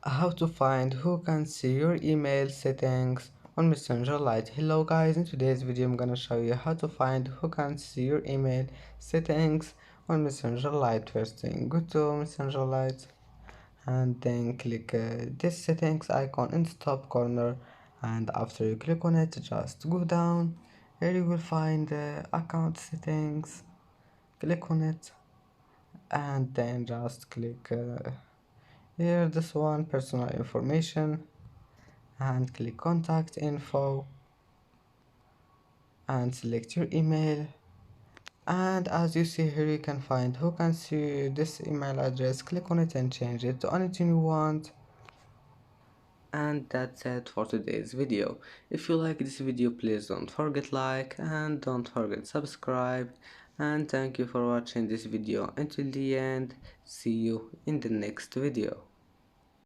How to find who can see your email settings on Messenger Lite. Hello guys, in today's video I'm gonna show you how to find who can see your email settings on Messenger Lite. First thing, go to Messenger Lite and then click this settings icon in the top corner, and after you click on it just go down. Here you will find account settings. Click on it and then just click here this one, personal information, and click contact info and select your email. And as you see here, you can find who can see this email address. Click on it and change it to anything you want. And that's it for today's video. If you like this video, please don't forget like and don't forget subscribe. And thank you for watching this video until the end. See you in the next video.